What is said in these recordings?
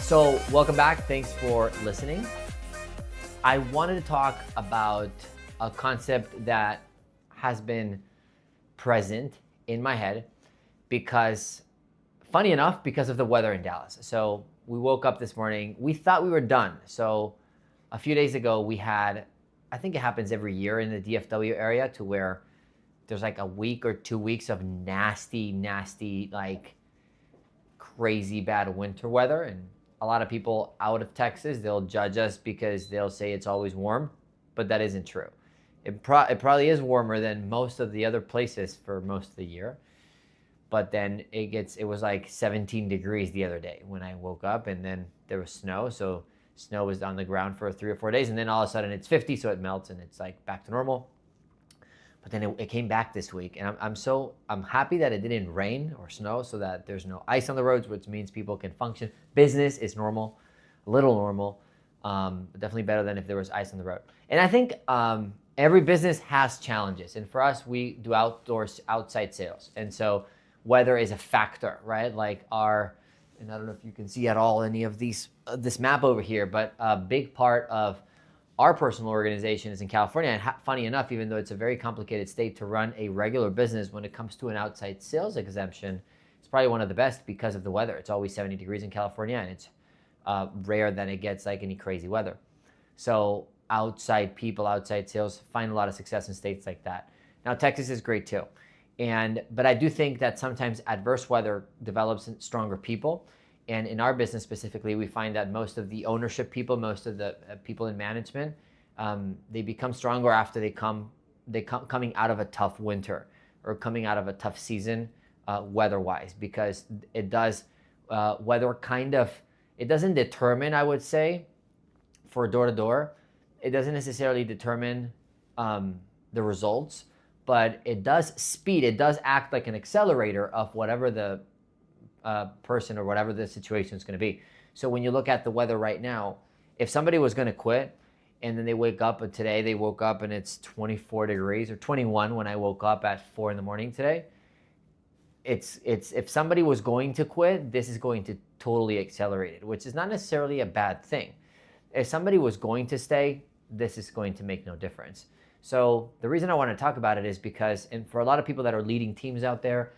So welcome back. Thanks for listening. I wanted to talk about a concept that has been present in my head because, funny enough, because of the weather in Dallas. So we woke up this morning, we thought we were done. So a few days ago we had, I think it happens every year in the DFW area, to where there's like a week or 2 weeks of nasty, like crazy bad winter weather. And a lot of people out of Texas, they'll judge us because they'll say it's always warm, but that isn't true. It probably is warmer than most of the other places for most of the year. But then it was like 17 degrees the other day when I woke up, and then there was snow. So snow was on the ground for 3 or 4 days, and then all of a sudden it's 50, so it melts and it's like back to normal. But then it came back this week, and I'm happy that it didn't rain or snow, so that there's no ice on the roads, which means people can function. Business is normal, a little normal, but definitely better than if there was ice on the road. And I think every business has challenges, and for us, we do outside sales, and so weather is a factor, right? Like and I don't know if you can see at all any of this map over here, but a big part of our personal organization is in California. And funny enough, even though it's a very complicated state to run a regular business, when it comes to an outside sales exemption, it's probably one of the best because of the weather. It's always 70 degrees in California, and it's rare that it gets like any crazy weather. So outside sales find a lot of success in states like that. Now, Texas is great too. But I do think that sometimes adverse weather develops stronger people. And in our business specifically, we find that most of the ownership people, most of the people in management, they become stronger after coming out of a tough winter or coming out of a tough season weather-wise, because it does weather it doesn't determine, I would say, for door to door. It doesn't necessarily determine the results, but it does act like an accelerator of whatever the person or whatever the situation is going to be. So when you look at the weather right now, if somebody was going to quit and then they wake up, and today they woke up and it's 24 degrees or 21 when I woke up at 4 in the morning today, it's if somebody was going to quit, this is going to totally accelerate it, which is not necessarily a bad thing. If somebody was going to stay, this is going to make no difference. So the reason I want to talk about it is because, and for a lot of people that are leading teams out there,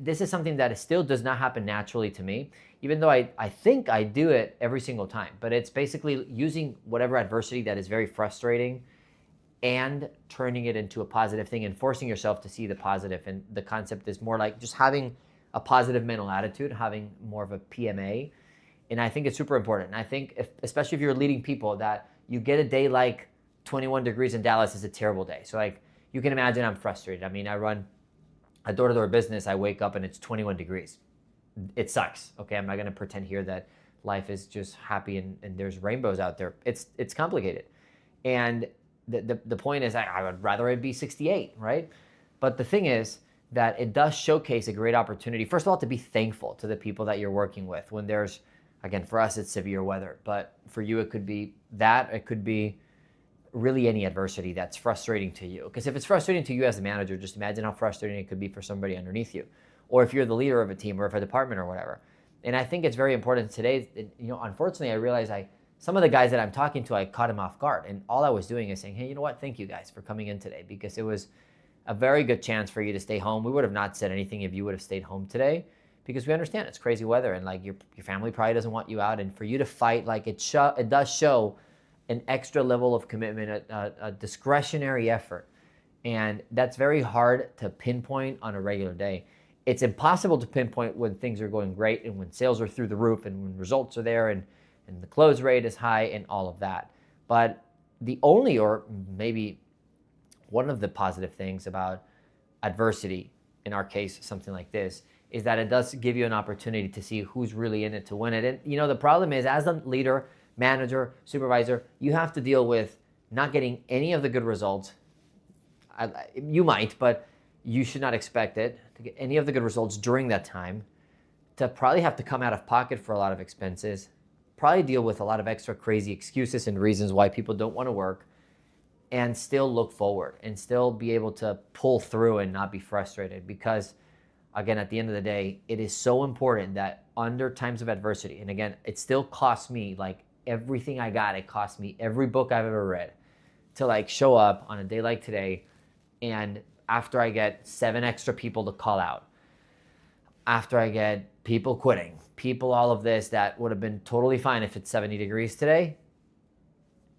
this is something that still does not happen naturally to me, even though I think I do it every single time. But it's basically using whatever adversity that is very frustrating and turning it into a positive thing and forcing yourself to see the positive. And the concept is more like just having a positive mental attitude, having more of a PMA. And I think it's super important. And I think, especially if you're leading people, that you get a day like 21 degrees in Dallas is a terrible day. So like you can imagine, I'm frustrated. I mean, I run a door-to-door business. I wake up and it's 21 degrees. It sucks. Okay, I'm not going to pretend here that life is just happy and there's rainbows out there. It's complicated. And the point is, I would rather it be 68, right? But the thing is that it does showcase a great opportunity, first of all, to be thankful to the people that you're working with when there's, again, for us, it's severe weather. But for you, it could be that. It could be really any adversity that's frustrating to you. Because if it's frustrating to you as a manager, just imagine how frustrating it could be for somebody underneath you, or if you're the leader of a team or of a department or whatever. And I think it's very important today. Unfortunately, I realize some of the guys that I'm talking to, I caught them off guard, and all I was doing is saying, hey, you know what? Thank you guys for coming in today, because it was a very good chance for you to stay home. We would have not said anything if you would have stayed home today, because we understand it's crazy weather, and like your family probably doesn't want you out, and for you to fight, like it does show an extra level of commitment, a discretionary effort. And that's very hard to pinpoint on a regular day. It's impossible to pinpoint when things are going great and when sales are through the roof and when results are there and the close rate is high and all of that. But the only, or maybe one of the positive things about adversity, in our case, something like this, is that it does give you an opportunity to see who's really in it to win it. And the problem is, as a leader, manager, supervisor, you have to deal with not getting any of the good results. You might, but you should not expect it to get any of the good results during that time, to probably have to come out of pocket for a lot of expenses, probably deal with a lot of extra crazy excuses and reasons why people don't want to work, and still look forward and still be able to pull through and not be frustrated. Because again, at the end of the day, it is so important that under times of adversity, and again, it still costs me like everything I got, it cost me every book I've ever read to like show up on a day like today. And after I get 7 extra people to call out, after I get people quitting, people, all of this that would have been totally fine if it's 70 degrees today,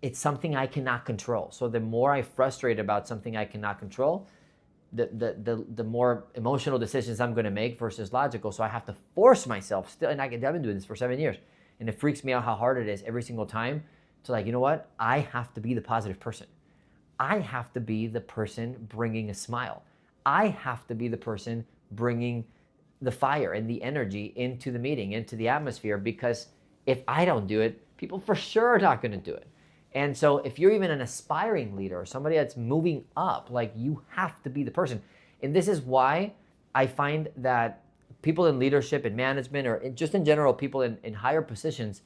it's something I cannot control. So the more I frustrate about something I cannot control, the more emotional decisions I'm going to make versus logical. So I have to force myself still, and I've been doing this for 7 years, and it freaks me out how hard it is every single time to like, you know what? I have to be the positive person. I have to be the person bringing a smile. I have to be the person bringing the fire and the energy into the meeting, into the atmosphere, because if I don't do it, people for sure are not going to do it. And so if you're even an aspiring leader or somebody that's moving up, like you have to be the person. And this is why I find that people in leadership and management, or just in general, people in higher positions,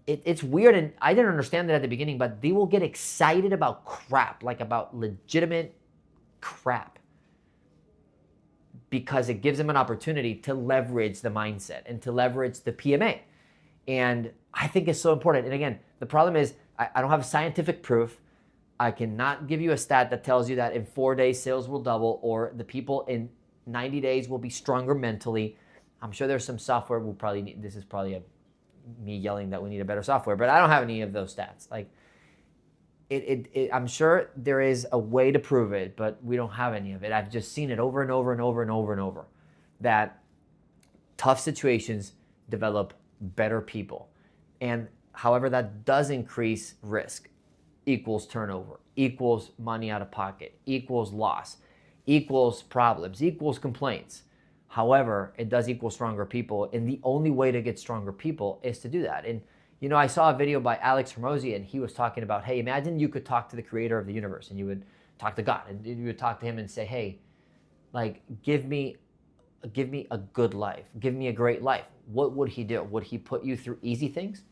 it's weird, and I didn't understand that at the beginning, but they will get excited about crap, like about legitimate crap, because it gives them an opportunity to leverage the mindset and to leverage the PMA. And I think it's so important. And again, the problem is I don't have scientific proof. I cannot give you a stat that tells you that in 4 days sales will double, or the people in 90 days will be stronger mentally. I'm sure there's some software we'll probably need. This is probably me yelling that we need a better software, but I don't have any of those stats. Like I'm sure there is a way to prove it, but we don't have any of it. I've just seen it over and over and over and over and over, that tough situations develop better people. And however, that does increase risk, equals turnover, equals money out of pocket, equals loss, equals problems, equals complaints. However, it does equal stronger people, and the only way to get stronger people is to do that. And you know, I saw a video by Alex Hormozy, and he was talking about, hey, imagine you could talk to the creator of the universe, and you would talk to God, and you would talk to him and say, hey, like, give me a good life, give me a great life. What would he do? Would he put you through easy things?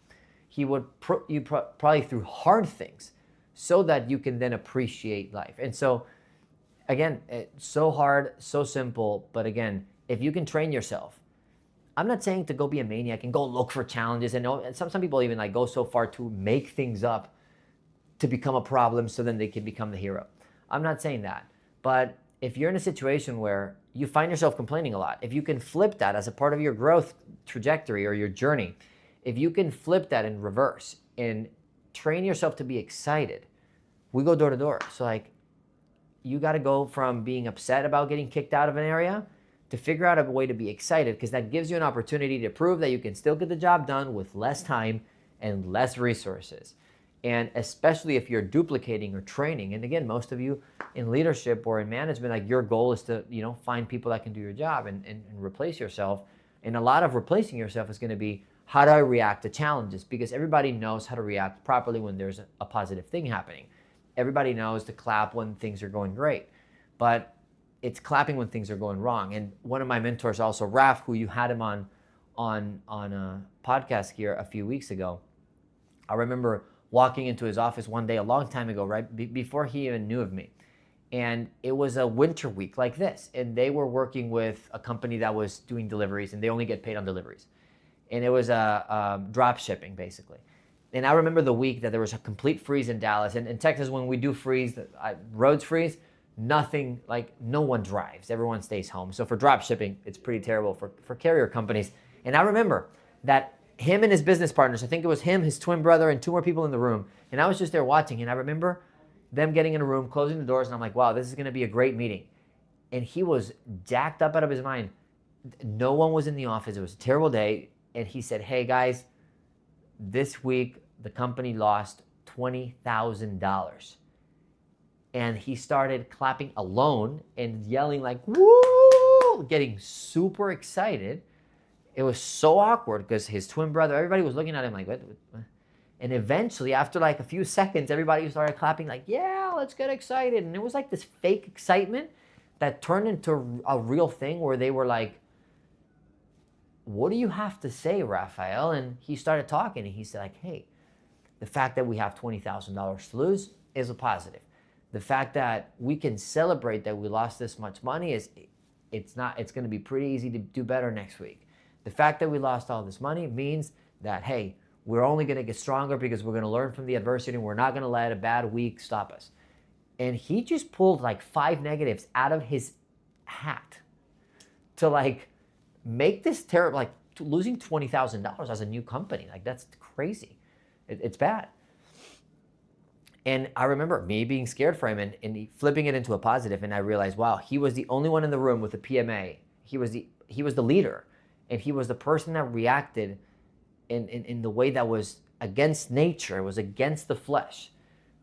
He would put you probably through hard things so that you can then appreciate life. And so, again, it's so hard, so simple, but again, if you can train yourself, I'm not saying to go be a maniac and go look for challenges. And some people even like go so far to make things up to become a problem so then they can become the hero. I'm not saying that. But if you're in a situation where you find yourself complaining a lot, if you can flip that as a part of your growth trajectory or your journey, if you can flip that in reverse and train yourself to be excited, we go door to door. So like, you got to go from being upset about getting kicked out of an area to figure out a way to be excited, because that gives you an opportunity to prove that you can still get the job done with less time and less resources. And especially if you're duplicating or training. And again, most of you in leadership or in management, like your goal is to, you know, find people that can do your job and replace yourself. And a lot of replacing yourself is going to be, how do I react to challenges? Because everybody knows how to react properly when there's a positive thing happening. Everybody knows to clap when things are going great. But it's clapping when things are going wrong. And one of my mentors also, Raf, who you had him on a podcast here a few weeks ago, I remember walking into his office one day a long time ago, right before he even knew of me. And it was a winter week like this. And they were working with a company that was doing deliveries, and they only get paid on deliveries. And it was drop shipping, basically. And I remember the week that there was a complete freeze in Dallas. And in Texas, when we do freeze, roads freeze, nothing, like no one drives. Everyone stays home. So for drop shipping, it's pretty terrible for carrier companies. And I remember that him and his business partners, I think it was him, his twin brother, and 2 more people in the room. And I was just there watching. And I remember them getting in a room, closing the doors. And I'm like, wow, this is going to be a great meeting. And he was jacked up out of his mind. No one was in the office. It was a terrible day. And he said, hey guys, this week the company lost $20,000. And he started clapping alone and yelling like, woo, getting super excited. It was so awkward because his twin brother, everybody was looking at him like, what? And eventually, after like a few seconds, everybody started clapping like, yeah, let's get excited. And it was like this fake excitement that turned into a real thing where they were like, what do you have to say, Raphael? And he started talking, and he said like, hey, the fact that we have $20,000 to lose is a positive. The fact that we can celebrate that we lost this much money it's going to be pretty easy to do better next week. The fact that we lost all this money means that, hey, we're only going to get stronger because we're going to learn from the adversity and we're not going to let a bad week stop us. And he just pulled like 5 negatives out of his hat to like make this terrible, like losing $20,000 as a new company. Like that's crazy. It's bad. And I remember me being scared for him and flipping it into a positive. And I realized, wow, he was the only one in the room with a PMA. He was the leader, and he was the person that reacted in the way that was against nature. It was against the flesh.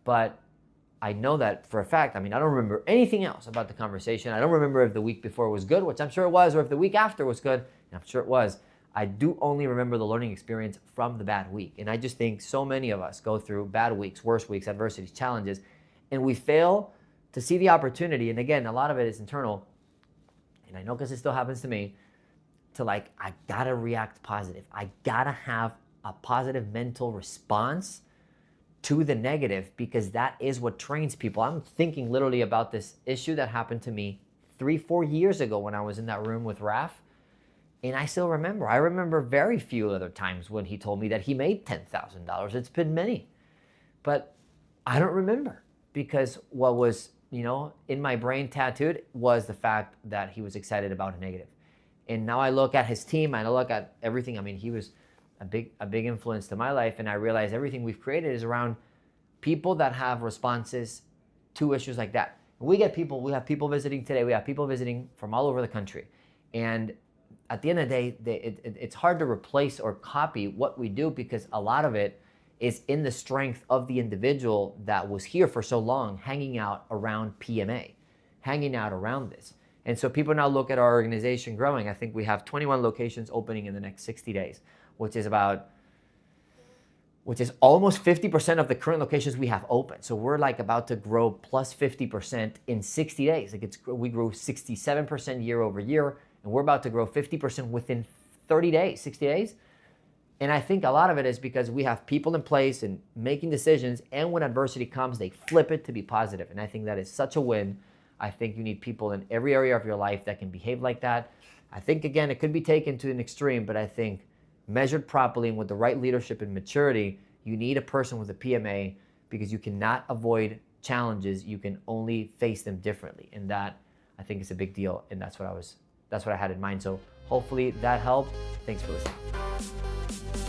But I know that for a fact. I mean, I don't remember anything else about the conversation. I don't remember if the week before was good, which I'm sure it was, or if the week after was good, and I'm sure it was. I do only remember the learning experience from the bad week. And I just think so many of us go through bad weeks, worse weeks, adversities, challenges, and we fail to see the opportunity. And again, a lot of it is internal. And I know because it still happens to me, to like, I gotta react positive. I gotta have a positive mental response to the negative, because that is what trains people. I'm thinking literally about this issue that happened to me 3-4 years ago when I was in that room with Raf. And I still remember. I remember very few other times when he told me that he made $10,000. It's been many. But I don't remember, because what was, in my brain tattooed was the fact that he was excited about a negative. And now I look at his team and I look at everything. I mean, he was a big influence to my life, and I realize everything we've created is around people that have responses to issues like that. We have people visiting today. We have people visiting from all over the country. And at the end of the day, it's hard to replace or copy what we do, because a lot of it is in the strength of the individual that was here for so long, hanging out around PMA, hanging out around this. And so people now look at our organization growing. I think we have 21 locations opening in the next 60 days, which is almost 50% of the current locations we have open. So we're like about to grow plus 50% in 60 days. We grew 67% year over year, and we're about to grow 50% within 30 days, 60 days. And I think a lot of it is because we have people in place and making decisions, and when adversity comes, they flip it to be positive. And I think that is such a win. I think you need people in every area of your life that can behave like that. I think, again, it could be taken to an extreme, but I think measured properly and with the right leadership and maturity, you need a person with a PMA, because you cannot avoid challenges. You can only face them differently. And that, I think, is a big deal. And that's what I had in mind. So hopefully that helped. Thanks for listening.